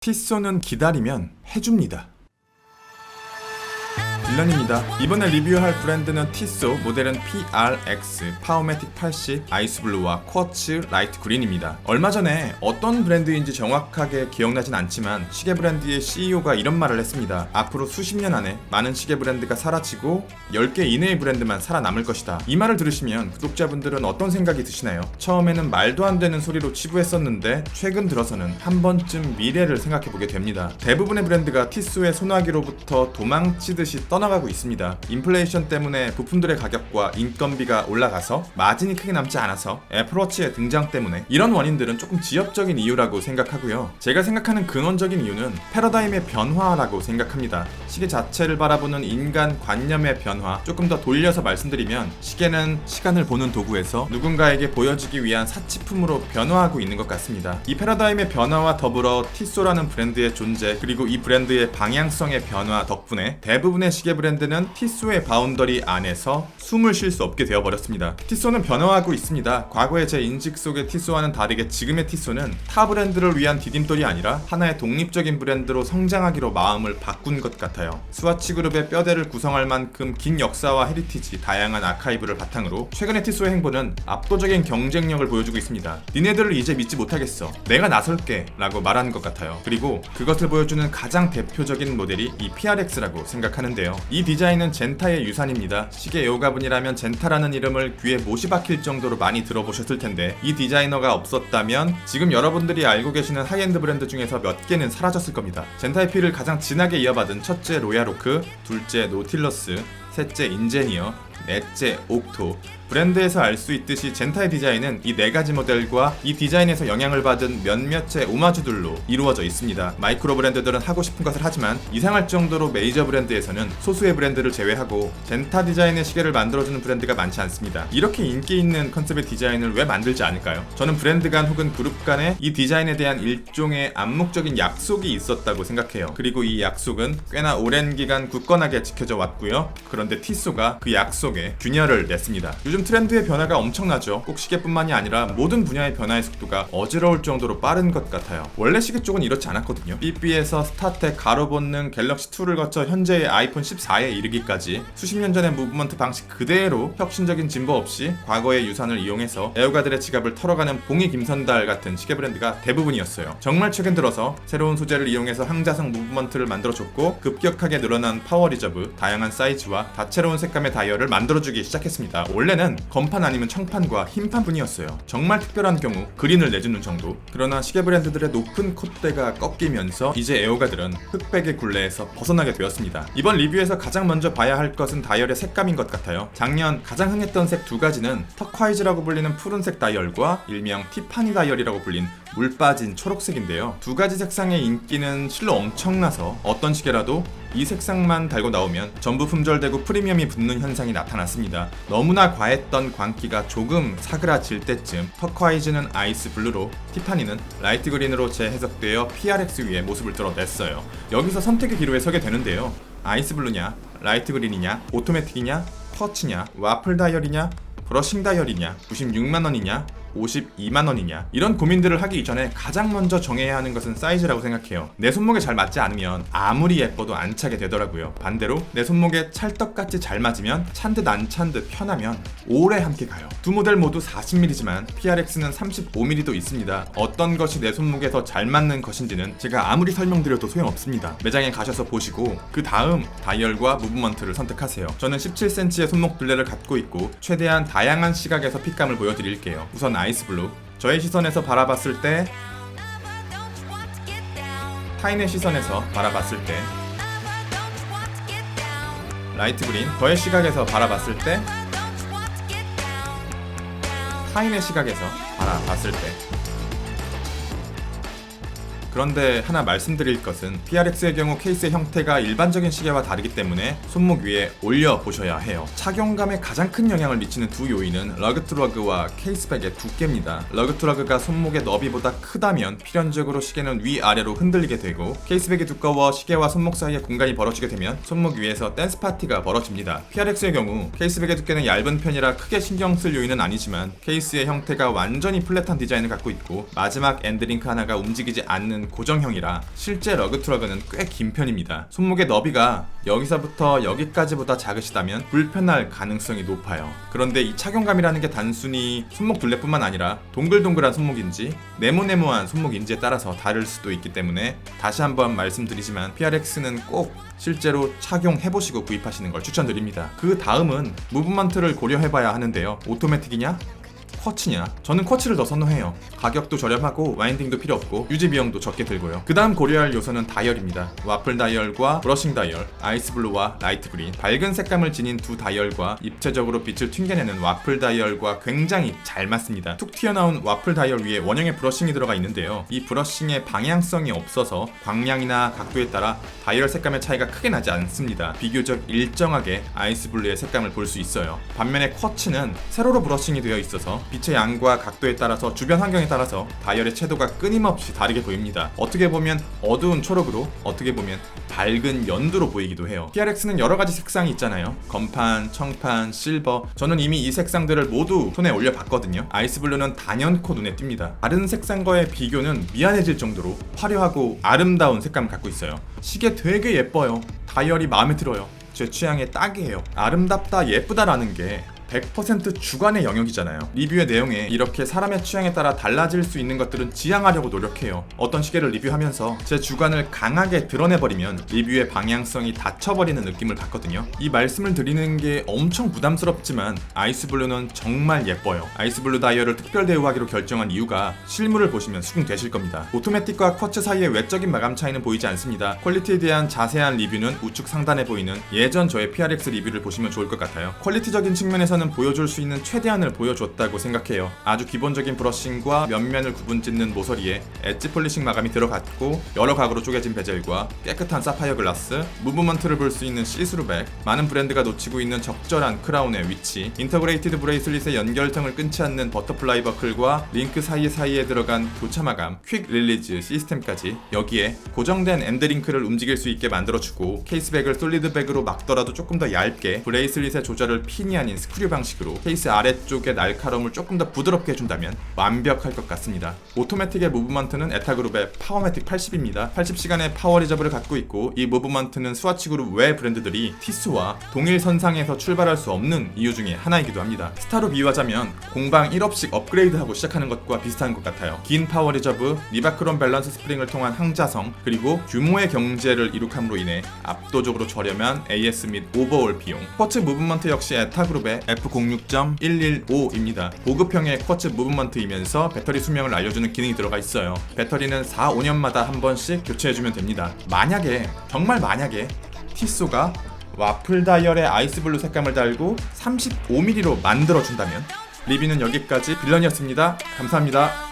티쏘는 기다리면 해줍니다. 딜런입니다. 이번에 리뷰할 브랜드는 티쏘 모델은 PRX 파워매틱 80 아이스블루와 쿼츠 라이트 그린입니다. 얼마 전에 어떤 브랜드인지 정확하게 기억나진 않지만 시계 브랜드의 CEO가 이런 말을 했습니다. 앞으로 수십 년 안에 많은 시계 브랜드가 사라지고 10개 이내의 브랜드만 살아남을 것이다. 이 말을 들으시면 구독자분들은 어떤 생각이 드시나요? 처음에는 말도 안 되는 소리로 치부했었는데 최근 들어서는 한 번쯤 미래를 생각해보게 됩니다. 대부분의 브랜드가 티쏘의 소나기로부터 도망치듯이 떠나가고 있습니다. 인플레이션 때문에 부품들의 가격과 인건비가 올라가서 마진이 크게 남지 않아서 애플워치의 등장 때문에 이런 원인들은 조금 지엽적인 이유라고 생각하고요. 제가 생각하는 근원적인 이유는 패러다임의 변화라고 생각합니다. 시계 자체를 바라보는 인간 관념의 변화, 조금 더 돌려서 말씀드리면 시계는 시간을 보는 도구에서 누군가에게 보여지기 위한 사치품으로 변화하고 있는 것 같습니다. 이 패러다임의 변화와 더불어 티쏘라는 브랜드의 존재, 그리고 이 브랜드의 방향성의 변화 덕분에 대부분의 시계 브랜드는 티쏘의 바운더리 안에서 숨을 쉴 수 없게 되어버렸습니다. 티쏘는 변화하고 있습니다. 과거의 제 인식 속의 티쏘와는 다르게 지금의 티쏘는 타 브랜드를 위한 디딤돌이 아니라 하나의 독립적인 브랜드로 성장하기로 마음을 바꾼 것 같아요. 스와치 그룹의 뼈대를 구성할 만큼 긴 역사와 헤리티지, 다양한 아카이브를 바탕으로 최근의 티쏘의 행보는 압도적인 경쟁력을 보여주고 있습니다. 니네들을 이제 믿지 못하겠어. 내가 나설게 라고 말하는 것 같아요. 그리고 그것을 보여주는 가장 대표적인 모델이 이 PRX라고 생각하는데요. 이 디자인은 젠타의 유산입니다. 시계 애호가분이라면 젠타라는 이름을 귀에 못이 박힐 정도로 많이 들어보셨을 텐데 이 디자이너가 없었다면 지금 여러분들이 알고 계시는 하이엔드 브랜드 중에서 몇 개는 사라졌을 겁니다. 젠타의 피를 가장 진하게 이어받은 첫째 로얄오크, 둘째 노틸러스, 셋째 인제니어, 넷째 옥토. 브랜드에서 알 수 있듯이 젠타의 디자인은 이 4가지 모델과 이 디자인에서 영향을 받은 몇몇의 오마주들로 이루어져 있습니다. 마이크로 브랜드들은 하고 싶은 것을 하지만 이상할 정도로 메이저 브랜드에서는 소수의 브랜드를 제외하고 젠타 디자인의 시계를 만들어주는 브랜드가 많지 않습니다. 이렇게 인기 있는 컨셉의 디자인을 왜 만들지 않을까요? 저는 브랜드 간 혹은 그룹 간에 이 디자인에 대한 일종의 암묵적인 약속이 있었다고 생각해요. 그리고 이 약속은 꽤나 오랜 기간 굳건하게 지켜져 왔고요. 그런데 티쏘가 그 약속에 균열을 냈습니다. 요즘 트렌드의 변화가 엄청나죠. 꼭 시계뿐만이 아니라 모든 분야의 변화의 속도가 어지러울 정도로 빠른 것 같아요. 원래 시계 쪽은 이렇지 않았거든요. 삐삐에서 스타텍, 가로 본능, 갤럭시2를 거쳐 현재의 아이폰 14에 이르기까지 수십 년 전의 무브먼트 방식 그대로 혁신적인 진보 없이 과거의 유산을 이용해서 애호가들의 지갑을 털어가는 봉이 김선달 같은 시계 브랜드가 대부분이었어요. 정말 최근 들어서 새로운 소재를 이용해서 항자성 무브먼트를 만들어줬고 급격하게 늘어난 파워 리저브, 다양한 사이즈와 다채로운 색감의 다이얼을 만들어주기 시작했습니다. 원래는 건판 아니면 청판과 흰판 뿐이었어요. 정말 특별한 경우 그린을 내주는 정도. 그러나 시계 브랜드들의 높은 콧대가 꺾이면서 이제 애호가들은 흑백의 굴레에서 벗어나게 되었습니다. 이번 리뷰에서 가장 먼저 봐야 할 것은 다이얼의 색감인 것 같아요. 작년 가장 흥했던 색 2가지는 터콰이즈라고 불리는 푸른색 다이얼과 일명 티파니 다이얼이라고 불린 물 빠진 초록색인데요. 2가지 색상의 인기는 실로 엄청나서 어떤 시계라도 이 색상만 달고 나오면 전부 품절되고 프리미엄이 붙는 현상이 나타났습니다. 너무나 과했던 광기가 조금 사그라질 때쯤 터콰이즈는 아이스 블루로, 티파니는 라이트 그린으로 재해석되어 PRX 위에 모습을 드러냈어요. 여기서 선택의 기로에 서게 되는데요. 아이스 블루냐, 라이트 그린이냐, 오토매틱이냐, 쿼츠냐, 와플 다이얼이냐, 브러싱 다이얼이냐, 96만원이냐, 52만원이냐, 이런 고민들을 하기 이전에 가장 먼저 정해야 하는 것은 사이즈라고 생각해요. 내 손목에 잘 맞지 않으면 아무리 예뻐도 안 차게 되더라고요. 반대로 내 손목에 찰떡같이 잘 맞으면 찬 듯 안 찬 듯 편하면 오래 함께 가요. 두 모델 모두 40mm지만 PRX는 35mm도 있습니다. 어떤 것이 내 손목에 더 잘 맞는 것인지는 제가 아무리 설명드려도 소용없습니다. 매장에 가셔서 보시고 그 다음 다이얼과 무브먼트를 선택하세요. 저는 17cm의 손목 둘레를 갖고 있고 최대한 다양한 시각에서 핏감을 보여드릴게요. 우선 아이스 블루, 저의 시선에서 바라봤을 때, 타인의 시선에서 바라봤을 때, 라이트 그린, 저의 시각에서 바라봤을 때, 타인의 시각에서 바라봤을 때. 그런데 하나 말씀드릴 것은 PRX의 경우 케이스의 형태가 일반적인 시계와 다르기 때문에 손목 위에 올려보셔야 해요. 착용감에 가장 큰 영향을 미치는 두 요인은 러그트러그와 케이스백의 두께입니다. 러그트러그가 손목의 너비보다 크다면 필연적으로 시계는 위아래로 흔들리게 되고, 케이스백이 두꺼워 시계와 손목 사이에 공간이 벌어지게 되면 손목 위에서 댄스 파티가 벌어집니다. PRX의 경우 케이스백의 두께는 얇은 편이라 크게 신경 쓸 요인은 아니지만 케이스의 형태가 완전히 플랫한 디자인을 갖고 있고 마지막 엔드링크 하나가 움직이지 않는 고정형이라 실제 러그 트러그는 꽤 긴 편입니다. 손목의 너비가 여기서부터 여기까지보다 작으시다면 불편할 가능성이 높아요. 그런데 이 착용감이라는 게 단순히 손목 둘레뿐만 아니라 동글동글한 손목인지 네모네모한 손목인지에 따라서 다를 수도 있기 때문에 다시 한번 말씀드리지만 PRX는 꼭 실제로 착용해보시고 구입하시는 걸 추천드립니다. 그 다음은 무브먼트를 고려해봐야 하는데요. 오토매틱이냐? 쿼츠냐? 저는 쿼츠를 더 선호해요. 가격도 저렴하고 와인딩도 필요 없고 유지 비용도 적게 들고요. 그 다음 고려할 요소는 다이얼입니다. 와플 다이얼과 브러싱 다이얼, 아이스블루와 라이트 그린, 밝은 색감을 지닌 두 다이얼과 입체적으로 빛을 튕겨내는 와플 다이얼과 굉장히 잘 맞습니다. 툭 튀어나온 와플 다이얼 위에 원형의 브러싱이 들어가 있는데요. 이 브러싱의 방향성이 없어서 광량이나 각도에 따라 다이얼 색감의 차이가 크게 나지 않습니다. 비교적 일정하게 아이스블루의 색감을 볼 수 있어요. 반면에 쿼츠는 세로로 브러싱이 되어 있어서 빛의 양과 각도에 따라서 주변 환경에 따라서 다이얼의 채도가 끊임없이 다르게 보입니다. 어떻게 보면 어두운 초록으로, 어떻게 보면 밝은 연두로 보이기도 해요. PRX는 여러가지 색상이 있잖아요. 검판, 청판, 실버. 저는 이미 이 색상들을 모두 손에 올려봤거든요. 아이스블루는 단연코 눈에 띕니다. 다른 색상과의 비교는 미안해질 정도로 화려하고 아름다운 색감을 갖고 있어요. 시계 되게 예뻐요. 다이얼이 마음에 들어요. 제 취향에 딱이에요. 아름답다, 예쁘다라는 게 100% 주관의 영역이잖아요. 리뷰의 내용에 이렇게 사람의 취향에 따라 달라질 수 있는 것들은 지양하려고 노력해요. 어떤 시계를 리뷰하면서 제 주관을 강하게 드러내버리면 리뷰의 방향성이 닫혀버리는 느낌을 받거든요. 이 말씀을 드리는 게 엄청 부담스럽지만 아이스블루는 정말 예뻐요. 아이스블루 다이얼을 특별 대우하기로 결정한 이유가 실물을 보시면 수긍되실 겁니다. 오토매틱과 쿼츠 사이의 외적인 마감 차이는 보이지 않습니다. 퀄리티에 대한 자세한 리뷰는 우측 상단에 보이는 예전 저의 PRX 리뷰를 보시면 좋을 것 같아요. 퀄리티적인 측면에서는 보여줄 수 있는 최대한을 보여줬다고 생각해요. 아주 기본적인 브러싱과 면면을 구분짓는 모서리에 엣지 폴리싱 마감이 들어갔고 여러 각으로 쪼개진 베젤과 깨끗한 사파이어 글라스, 무브먼트를 볼 수 있는 시스루백, 많은 브랜드가 놓치고 있는 적절한 크라운의 위치, 인터그레이티드 브레이슬릿의 연결성을 끊지 않는 버터플라이 버클과 링크 사이사이에 들어간 교차 마감, 퀵 릴리즈 시스템까지 여기에 고정된 엔드링크를 움직일 수 있게 만들어주고 케이스백을 솔리드백으로 막더라도 조금 더 얇게 브레이슬릿의 조절을 핀이 아닌 스크류 방식으로 케이스 아래쪽의 날카로움을 조금 더 부드럽게 해준다면 완벽할 것 같습니다. 오토매틱의 무브먼트는 에타그룹의 파워매틱 80입니다. 80시간의 파워 리저브를 갖고 있고 이 무브먼트는 스와치 그룹 외 브랜드들이 티스와 동일 선상에서 출발할 수 없는 이유 중에 하나이기도 합니다. 스타로 비유하자면 공방 1업씩 업그레이드하고 시작하는 것과 비슷한 것 같아요. 긴 파워 리저브, 리바크롬 밸런스 스프링을 통한 항자성, 그리고 규모의 경제를 이룩함으로 인해 압도적으로 저렴한 AS 및 오버올 비용. 쿼츠 무브먼트 역시 에타그룹의 F06.115입니다. 보급형의 쿼츠 무브먼트이면서 배터리 수명을 알려주는 기능이 들어가 있어요. 배터리는 4-5년마다 한 번씩 교체해주면 됩니다. 만약에, 정말 만약에 티소가 와플 다이얼에 아이스블루 색감을 달고 35mm로 만들어준다면. 리뷰는 여기까지. 빌런이었습니다. 감사합니다.